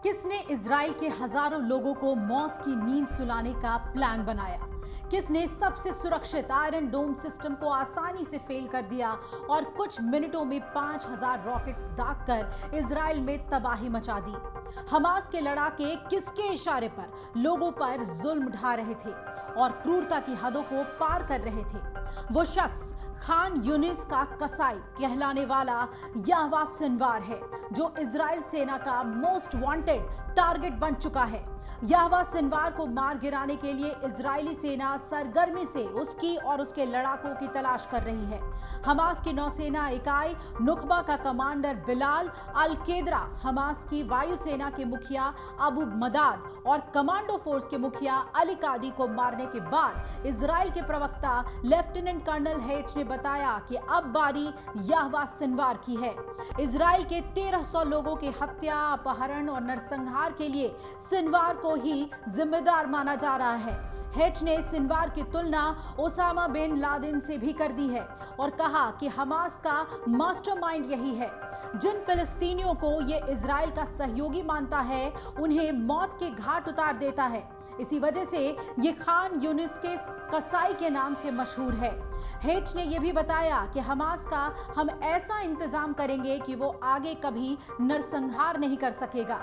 किसने इजराइल के हजारों लोगों को मौत की नींद सुलाने का प्लान बनाया? किसने सबसे सुरक्षित आयरन डोम सिस्टम को आसानी से फेल कर दिया और कुछ मिनटों में 5000 रॉकेट्स दागकर इजराइल में तबाही मचा दी? हमास के लड़ाके किसके इशारे पर लोगों पर जुल्म ढा रहे थे और क्रूरता की हदों को पार कर रहे थे? वो शख्स खान यूनिस का कसाई कहलाने वाला याहवा सिनवार है, जो इजराइल सेना का मोस्ट वांटेड टारगेट बन चुका है। याहवा सिनवार को मार गिराने के लिए इजरायली सेना सरगर्मी से उसकी और उसके लड़ाकों की तलाश कर रही है। हमास की नौसेना इकाई नुकबा का कमांडर बिलाल अल-केदरा, हमास की वायुसेना के मुखिया अबू मदाद और कमांडो फोर्स के मुखिया अली कादी को मारने के बाद इजराइल के प्रवक्ता लेफ्टिनेंट कर्नल हेच ने बताया कि अब बारी याहवा सिनवार की है। इजराइल के 1300 लोगों की हत्या, अपहरण और नरसंहार के लिए सिनवार को ही जिम्मेदार माना जा रहा है। हेच ने सिनवार की तुलना ओसामा बिन लादेन से भी कर दी है और कहा कि हमास का मास्टरमाइंड यही है। जिन फिलिस्तीनियों को ये इजराइल का सहयोगी मानता है, उन्हें मौत के घाट उतार देता है। इसी वजह से ये खान यूनिस के कसाई के नाम से मशहूर है। हेच ने यह भी बताया कि हमास का हम ऐसा इंतजाम करेंगे कि वो आगे कभी नरसंहार नहीं कर सकेगा।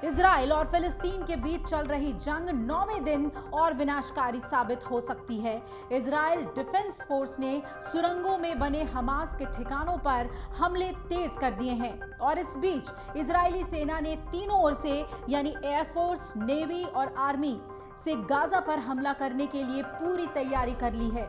इजराइल और फिलिस्तीन के बीच चल रही जंग 9वें दिन और विनाशकारी साबित हो सकती है। इजराइल डिफेंस फोर्स ने सुरंगों में बने हमास के ठिकानों पर हमले तेज कर दिए हैं और इस बीच इजरायली सेना ने तीनों ओर से यानी एयरफोर्स, नेवी और आर्मी से गाजा पर हमला करने के लिए पूरी तैयारी कर ली है।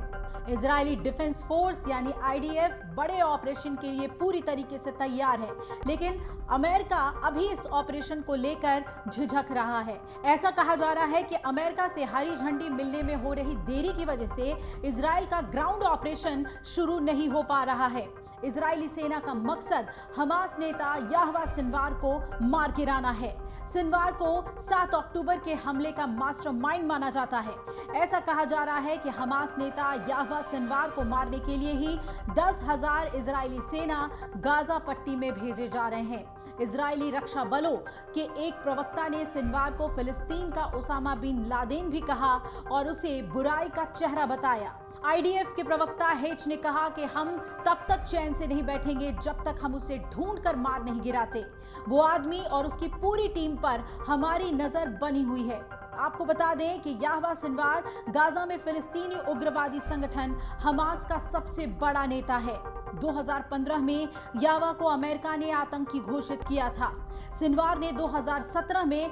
इजरायली डिफेंस फोर्स यानी आईडीएफ बड़े ऑपरेशन के लिए पूरी तरीके से तैयार है, लेकिन अमेरिका अभी इस ऑपरेशन को लेकर झिझक रहा है। ऐसा कहा जा रहा है कि अमेरिका से हरी झंडी मिलने में हो रही देरी की वजह से इजराइल का ग्राउंड ऑपरेशन शुरू नहीं हो पा रहा है। इजरायली सेना का मकसद हमास नेता याहवा सिनवार को मार गिराना है। सिनवार को 7 अक्टूबर के हमले का मास्टरमाइंड माना जाता है। ऐसा कहा जा रहा है कि हमास नेता याहवा सिनवार को मारने के लिए ही 10,000 इजरायली सेना गाजा पट्टी में भेजे जा रहे हैं। इजरायली रक्षा बलों के एक प्रवक्ता ने सिनवार को फिलिस्तीन का ओसामा बिन लादेन भी कहा और उसे बुराई का चेहरा बताया। आईडीएफ के प्रवक्ता हेच ने कहा कि हम तब तक चैन से नहीं बैठेंगे जब तक हम उसे ढूंढकर मार नहीं गिराते। वो आदमी और उसकी पूरी टीम पर हमारी नजर बनी हुई है। आपको बता दें कि याहवा सिनवार गाजा में फिलिस्तीनी उग्रवादी संगठन हमास का सबसे बड़ा नेता है। 2015 में याहवा को अमेरिका ने आतंकी घोषित किया था। सिनवार ने 2017 में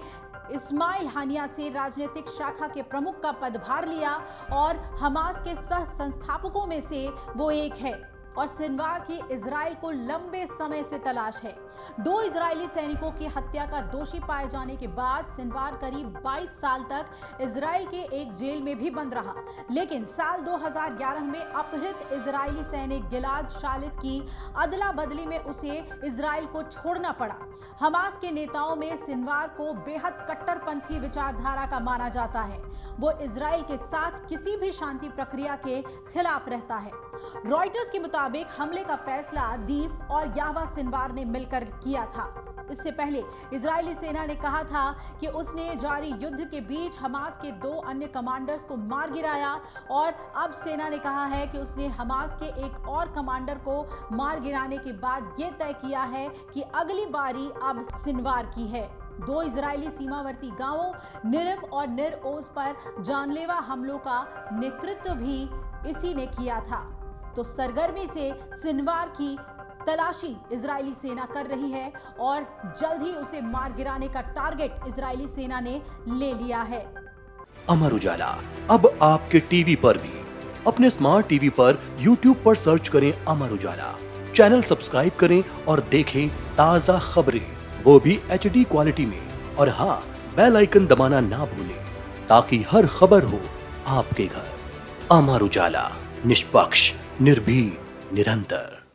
इस्माइल हानिया से राजनीतिक शाखा के प्रमुख का पदभार लिया और हमास के सह संस्थापकों में से वो एक है और सिनवार की इजराइल को लंबे समय से तलाश है। 2 इजरायली सैनिकों की हत्या का दोषी पाए जाने के बाद सिनवार करीब 22 साल तक इजराइल के एक जेल में भी बंद रहा, लेकिन साल 2011 में अपहृत इजरायली सैनिक गिलाद शालित की अदला बदली में उसे इजराइल को छोड़ना पड़ा। हमास के नेताओं में सिनवार को बेहद कट्टरपंथी विचारधारा का माना जाता है। वो इजराइल के साथ किसी भी शांति प्रक्रिया के खिलाफ रहता है। रॉयटर्स के मुताबिक हमले का फैसला दीफ और याहवा सिनवार ने मिलकर किया था। इससे पहले इजरायली सेना ने कहा था कि उसने जारी युद्ध के बीच हमास के 2 अन्य कमांडर्स को मार गिराया और अब सेना ने कहा है कि उसने हमास के एक और कमांडर को मार गिराने के बाद यह तय किया है कि अगली बारी अब सिनवार की है। 2 इजरायली सीमावर्ती गांवों निरम और निर ओज पर जानलेवा हमलों का नेतृत्व भी इसी ने किया था। तो सरगर्मी से सिनवार की तलाशी इजरायली सेना कर रही है और जल्द ही उसे मार गिराने का टारगेट इजरायली सेना ने ले लिया है। अमर उजाला अब आपके टीवी पर भी। अपने स्मार्ट टीवी पर YouTube पर सर्च करें अमर उजाला, चैनल सब्सक्राइब करें और देखें ताजा खबरें, वो भी HD क्वालिटी में। और हाँ, बेल आइकन दबाना ना भूलें ताकि हर खबर हो आपके घर। अमर उजाला, निष्पक्ष, निर्भीक, निरंतर।